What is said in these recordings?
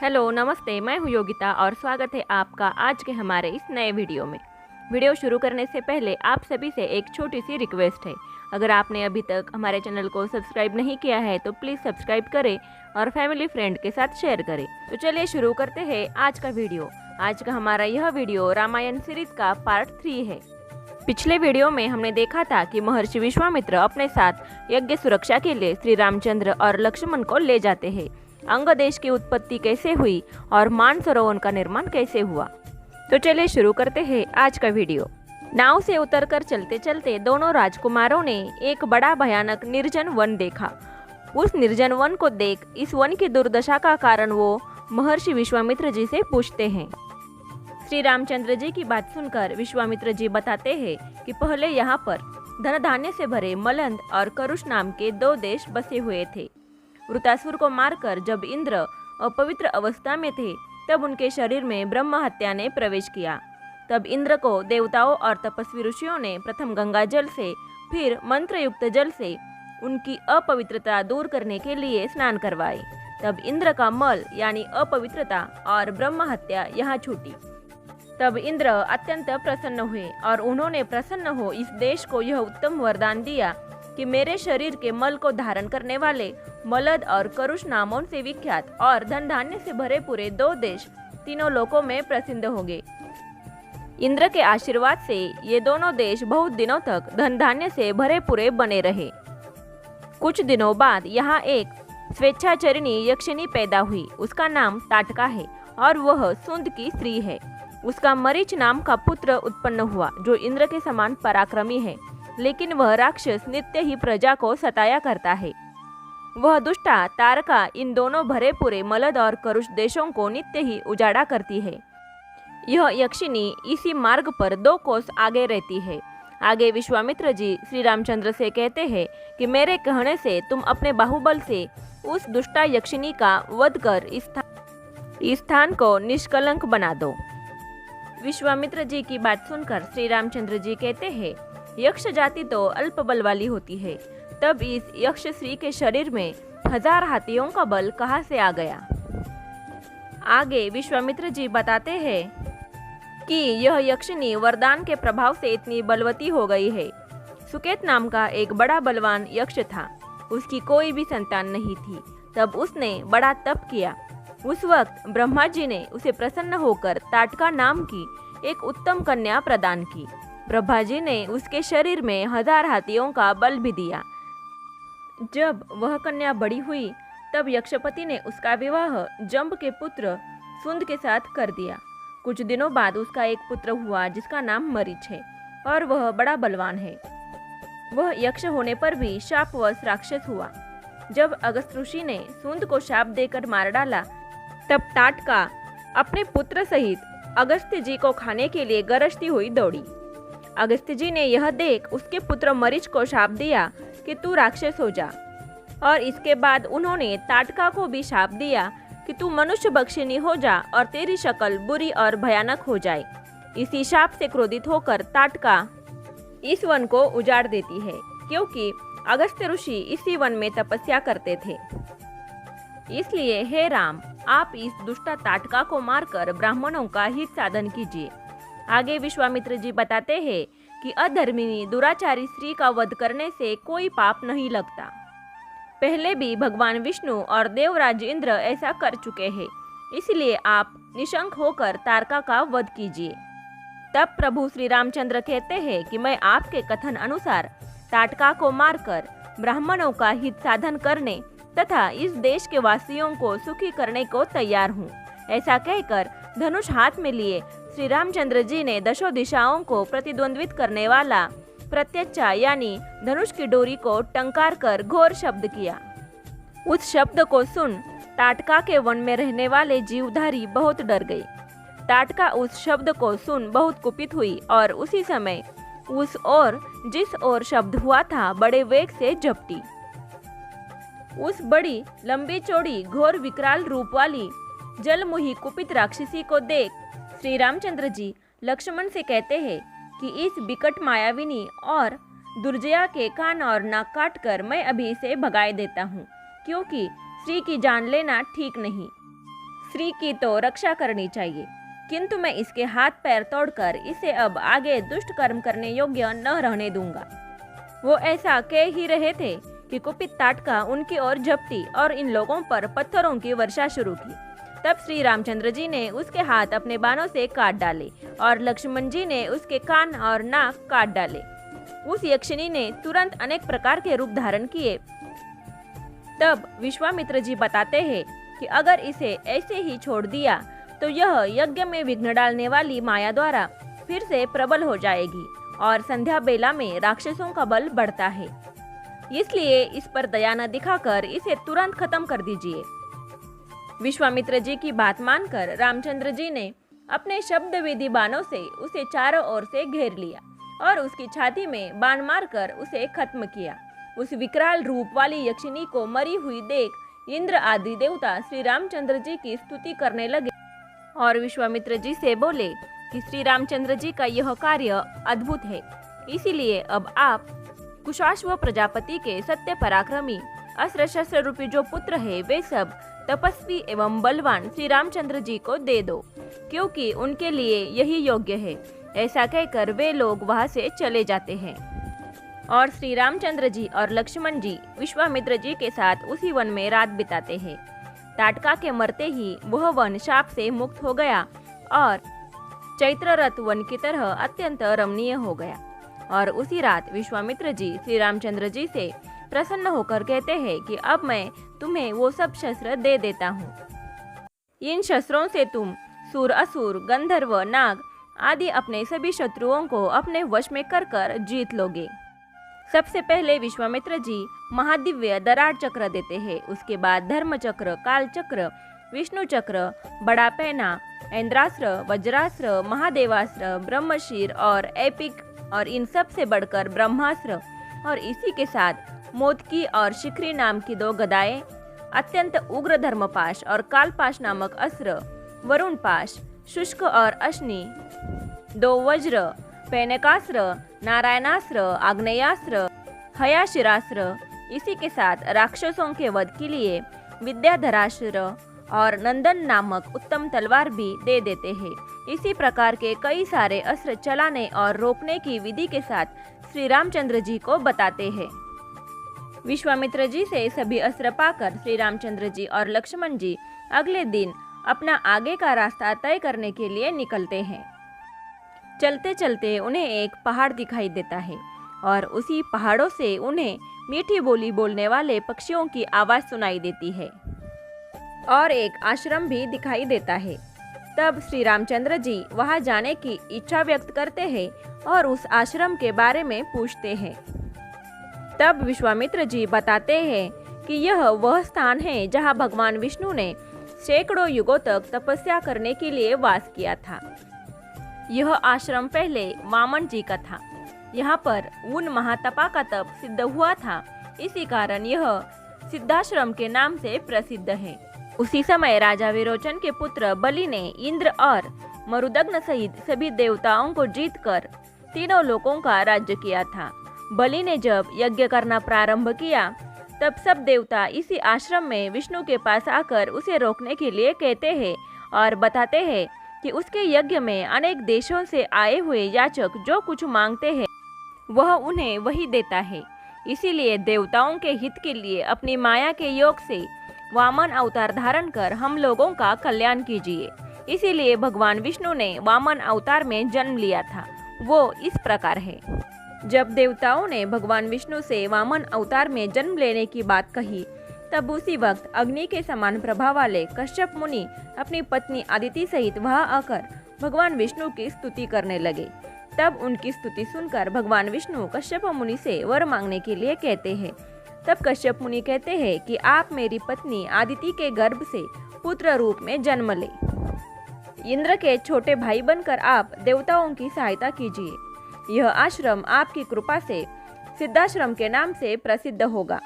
Hello नमस्ते, मैं हूँ योगिता और स्वागत है आपका आज के हमारे इस नए वीडियो में। वीडियो शुरू करने से पहले आप सभी से एक छोटी सी रिक्वेस्ट है। अगर आपने अभी तक हमारे चैनल को सब्सक्राइब नहीं किया है तो प्लीज़ सब्सक्राइब करें और फैमिली फ्रेंड के साथ शेयर करें। तो चलिए शुरू करते हैं आज का वीडियो। आज का हमारा यह वीडियो रामायण सीरीज का पार्ट 3 है। पिछले वीडियो में हमने देखा था कि महर्षि विश्वामित्र अपने साथ यज्ञ सुरक्षा के लिए श्री रामचंद्र और लक्ष्मण को ले जाते हैं। अंग देश की उत्पत्ति कैसे हुई और मानसरोवर का निर्माण कैसे हुआ। तो चलिए शुरू करते हैं आज का वीडियो। नाव से उतरकर चलते चलते दोनों राजकुमारों ने एक बड़ा भयानक निर्जन वन देखा। उस निर्जन वन को देख इस वन की दुर्दशा का कारण वो महर्षि विश्वामित्र जी से पूछते हैं। श्री रामचंद्र जी की बात सुनकर विश्वामित्र जी बताते हैं कि पहले यहाँ पर धन धान्य से भरे मलंद और करुष नाम के 2 देश बसे हुए थे। वृतासुर को मारकर जब इंद्र अपवित्र अवस्था में थे तब उनके शरीर में ब्रह्म हत्या ने प्रवेश किया। तब इंद्र को देवताओं और तपस्वी ऋषियों ने प्रथम गंगा जल से फिर मंत्र युक्त जल से उनकी अपवित्रता दूर करने के लिए स्नान करवाए। तब इंद्र का मल यानी अपवित्रता और ब्रह्म हत्या यहाँ छूटी। तब इंद्र अत्यंत प्रसन्न हुए और उन्होंने प्रसन्न हो इस देश को यह उत्तम वरदान दिया कि मेरे शरीर के मल को धारण करने वाले मलद और करुष नामों से विख्यात और धन धान्य से भरे पूरे 2 देश तीनों लोकों में प्रसिद्ध होंगे। इंद्र के आशीर्वाद से ये दोनों देश बहुत दिनों तक धन धान्य से भरे पूरे बने रहे। कुछ दिनों बाद यहाँ एक स्वेच्छाचरिणी यक्षिणी पैदा हुई। उसका नाम ताटका है और वह सुंद की स्त्री है। उसका मरीच नाम का पुत्र उत्पन्न हुआ जो इंद्र के समान पराक्रमी है, लेकिन वह राक्षस नित्य ही प्रजा को सताया करता है। वह दुष्टा तारका इन दोनों भरे पूरे मलद और करुष देशों को नित्य ही उजाड़ा करती है। यह यक्षिणी इसी मार्ग पर 2 कोस आगे रहती है। आगे विश्वामित्र जी श्री रामचंद्र से कहते हैं कि मेरे कहने से तुम अपने बाहुबल से उस दुष्टा यक्षिणी का वध कर इस स्थान को निष्कलंक बना दो। विश्वामित्र जी की बात सुनकर श्री रामचंद्र जी कहते हैं, यक्ष जाति तो अल्प बल वाली होती है, तब इस यक्ष श्री के शरीर में 1000 हाथियों का बल कहाँ से आ गया। आगे विश्वामित्र जी बताते हैं कि यह यक्षिणी वरदान के प्रभाव से इतनी बलवती हो गई है। सुकेत नाम का एक बड़ा बलवान यक्ष था, उसकी कोई भी संतान नहीं थी। तब उसने बड़ा तप किया। उस वक्त ब्रह्मा जी ने उसे प्रसन्न होकर ताटका नाम की एक उत्तम कन्या प्रदान की। ब्रह्मा जी ने उसके शरीर में 1000 हाथियों का बल भी दिया। जब वह कन्या बड़ी हुई तब यक्षपति ने उसका विवाह जंब के पुत्र सुंद के साथ कर दिया। कुछ दिनों बाद उसका एक पुत्र हुआ जिसका नाम मरीच है और वह बड़ा बलवान है। वह यक्ष होने पर भी शापवश राक्षस हुआ। जब अगस्त ऋषि ने सुंद को शाप देकर मार डाला तब ताटका अपने पुत्र सहित अगस्त्य जी को खाने के लिए गरजती हुई दौड़ी। अगस्त्य जी ने यह देख उसके पुत्र मरीच को शाप दिया कि तू राक्षस हो जा, और इसके बाद उन्होंने ताटका को भी शाप दिया कि तू मनुष्य बख्शिनी हो जा और तेरी शक्ल बुरी और भयानक हो जाए। इसी शाप से क्रोधित होकर ताटका इस वन को उजाड़ देती है, क्योंकि अगस्त्य ऋषि इसी वन में तपस्या करते थे। इसलिए हे राम, आप इस दुष्टा ताटका को मारकर ब्राह्मणों का हित साधन कीजिए। आगे विश्वामित्र जी बताते हैं कि अधर्मिणी दुराचारी स्त्री का वध करने से कोई पाप नहीं लगता। पहले भी भगवान विष्णु और देवराज इंद्र ऐसा कर चुके हैं, इसलिए आप निशंक होकर तारका का वध कीजिए। तब प्रभु श्री रामचंद्र कहते हैं कि मैं आपके कथन अनुसार ताटका को मारकर ब्राह्मणों का हित साधन करने तथा इस देश के वासियों को सुखी करने को तैयार हूँ। ऐसा कहकर धनुष हाथ में लिए श्री रामचंद्र जी ने 10 दिशाओं को प्रतिद्वंद्वित करने वाला प्रत्यक्षा यानी धनुष की डोरी को टंकार कर घोर शब्द किया। उस शब्द को सुन ताटका के वन में रहने वाले जीवधारी बहुत डर गए। ताटका उस शब्द को सुन बहुत कुपित हुई और उसी समय उस ओर जिस ओर शब्द हुआ था बड़े वेग से झपटी। उस बड़ी लंबी चौड़ी घोर विकराल रूप वाली जलमुही कुपित राक्षसी को देख श्री रामचंद्र जी लक्ष्मण से कहते हैं कि इस विकट मायाविनी और दुर्जया के कान और नाक काट कर मैं अभी इसे भगाए देता हूँ, क्योंकि स्त्री की जान लेना ठीक नहीं। स्त्री की तो रक्षा करनी चाहिए, किंतु मैं इसके हाथ पैर तोड़कर इसे अब आगे दुष्ट कर्म करने योग्य न रहने दूंगा। वो ऐसा कह ही रहे थे कि कुपित ताटका उनकी ओर झपटी और इन लोगों पर पत्थरों की वर्षा शुरू की। तब श्री रामचंद्र जी ने उसके हाथ अपने बाणों से काट डाले और लक्ष्मण जी ने उसके कान और नाक काट डाले। उस यक्षिणी ने तुरंत अनेक प्रकार के रूप धारण किए। तब विश्वामित्र जी बताते हैं कि अगर इसे ऐसे ही छोड़ दिया तो यह यज्ञ में विघ्न डालने वाली माया द्वारा फिर से प्रबल हो जाएगी और संध्या बेला में राक्षसों का बल बढ़ता है। इसलिए इस पर दया न दिखाकर इसे तुरंत खत्म कर दीजिए। विश्वामित्र जी की बात मानकर रामचंद्र जी ने अपने शब्द विधि बाणों से उसे चारों ओर से घेर लिया और उसकी छाती में बाण मारकर उसे खत्म किया। उस विकराल रूप वाली यक्षिणी को मरी हुई देख इंद्र आदि देवता श्री रामचंद्र जी की स्तुति करने लगे और विश्वामित्र जी से बोले कि श्री रामचंद्र जी का यह कार्य अद्भुत है, इसीलिए अब आप कुशाश्व प्रजापति के सत्य पराक्रमी अस्त्र शस्त्र रूपी जो पुत्र है वे सब तपस्वी एवं बलवान श्री रामचंद्र जी को दे दो, क्योंकि उनके लिए यही योग्य है। ऐसा कहकर वे लोग वहां से चले जाते हैं और श्री रामचंद्र जी और लक्ष्मण जी विश्वामित्र जी के साथ उसी वन में रात बिताते हैं। ताटका के मरते ही वह वन शाप से मुक्त हो गया और चैत्ररथ वन की तरह अत्यंत रमणीय हो गया। और उसी रात विश्वामित्र जी श्री रामचंद्र जी से प्रसन्न होकर कहते हैं कि अब मैं तुम्हें वो सब शस्त्र दे देता हूँ। इन शस्त्रों से तुम सुर, असुर, गंधर्व, नाग आदि अपने सभी शत्रुओं को अपने वश में कर जीत लोगे। सबसे पहले विश्वामित्र जी महादिव्य दरार चक्र देते हैं, उसके बाद धर्म चक्र, काल चक्र, विष्णु चक्र, बड़ा पैना, इंद्रास्त्र, वज्रास्त्र, महादेवास्त्र, ब्रह्मशीर और एपिक और इन सब से बढ़कर ब्रह्मास्त्र और इसी के साथ मोदकी और शिखरी नाम की 2 गदाएं, अत्यंत उग्र धर्मपाश और कालपाश नामक अस्त्र, वरुण पाश, शुष्क और अश्नि, 2 वज्र, पैनकास्त्र, नारायणास्त्र, आग्नेयास्त्र, हयाशिरास्त्र, इसी के साथ राक्षसों के वध के लिए विद्याधरास्त्र और नंदन नामक उत्तम तलवार भी दे देते हैं। इसी प्रकार के कई सारे अस्त्र चलाने और रोकने की विधि के साथ श्री रामचंद्र जी को बताते हैं। विश्वामित्र जी से सभी अस्त्र पाकर श्री रामचंद्र जी और लक्ष्मण जी अगले दिन अपना आगे का रास्ता तय करने के लिए निकलते हैं। चलते चलते उन्हें एक पहाड़ दिखाई देता है और उसी पहाड़ों से उन्हें मीठी बोली बोलने वाले पक्षियों की आवाज सुनाई देती है और एक आश्रम भी दिखाई देता है। तब श्री रामचंद्र जी वहां जाने की इच्छा व्यक्त करते हैं और उस आश्रम के बारे में पूछते हैं। तब विश्वामित्र जी बताते हैं कि यह वह स्थान है जहां भगवान विष्णु ने सैकड़ों युगों तक तपस्या करने के लिए वास किया था। यह आश्रम पहले वामन जी का था। यहाँ पर उन महातपा का तप सिद्ध हुआ था, इसी कारण यह सिद्धाश्रम के नाम से प्रसिद्ध है। उसी समय राजा विरोचन के पुत्र बलि ने इंद्र और मरुदग्न सहित सभी देवताओं को जीतकर तीनों लोकों का राज्य किया था। बलि ने जब यज्ञ करना प्रारंभ किया तब सब देवता इसी आश्रम में विष्णु के पास आकर उसे रोकने के लिए कहते हैं और बताते हैं कि उसके यज्ञ में अनेक देशों से आए हुए याचक जो कुछ मांगते हैं वह उन्हें वही देता है। इसीलिए देवताओं के हित के लिए अपनी माया के योग से वामन अवतार धारण कर हम लोगों का कल्याण कीजिए। इसीलिए भगवान विष्णु ने वामन अवतार में जन्म लिया था। वो इस प्रकार है। जब देवताओं ने भगवान विष्णु से वामन अवतार में जन्म लेने की बात कही तब उसी वक्त अग्नि के समान प्रभाव वाले कश्यप मुनि अपनी पत्नी अदिति सहित वहां आकर भगवान विष्णु की स्तुति करने लगे। तब उनकी स्तुति सुनकर भगवान विष्णु कश्यप मुनि से वर मांगने के लिए कहते हैं। तब कश्यप मुनि कहते हैं कि आप मेरी पत्नी आदिति के गर्भ से पुत्र रूप में जन्म ले। इंद्र के छोटे भाई बनकर आप देवताओं की सहायता कीजिए। यह आश्रम आपकी कृपा से सिद्धाश्रम के नाम से प्रसिद्ध होगा।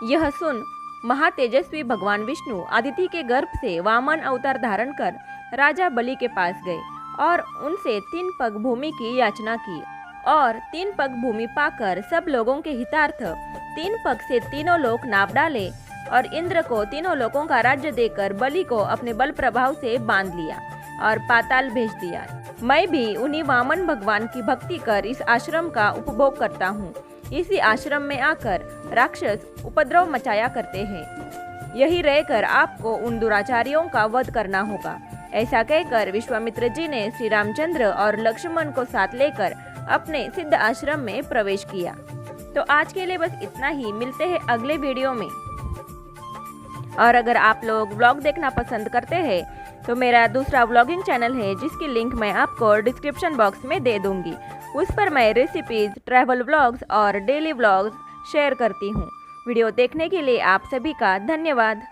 यह सुन महातेजस्वी भगवान विष्णु आदिति के गर्भ से वामन अवतार धारण कर राजा बलि के पास गए और उनसे 3 पग भूमि की याचना की और 3 पग भूमि पाकर सब लोगों के हितार्थ 3 पग से तीनों लोक नाप डाले और इंद्र को तीनों लोकों का राज्य देकर बलि को अपने बल प्रभाव से बांध लिया और पाताल भेज दिया। मैं भी उन्हीं वामन भगवान की भक्ति कर इस आश्रम का उपभोग करता हूँ। इसी आश्रम में आकर राक्षस उपद्रव मचाया करते हैं। यही रहकर आपको उन दुराचारियों का वध करना होगा। ऐसा कहकर विश्वामित्र जी ने श्री रामचंद्र और लक्ष्मण को साथ लेकर अपने सिद्ध आश्रम में प्रवेश किया। तो आज के लिए बस इतना ही, मिलते हैं अगले वीडियो में। और अगर आप लोग व्लॉग देखना पसंद करते हैं तो मेरा दूसरा व्लॉगिंग चैनल है जिसकी लिंक मैं आपको डिस्क्रिप्शन बॉक्स में दे दूंगी। उस पर मैं रेसिपीज, ट्रैवल व्लॉग्स और डेली व्लॉग्स शेयर करती हूँ। वीडियो देखने के लिए आप सभी का धन्यवाद।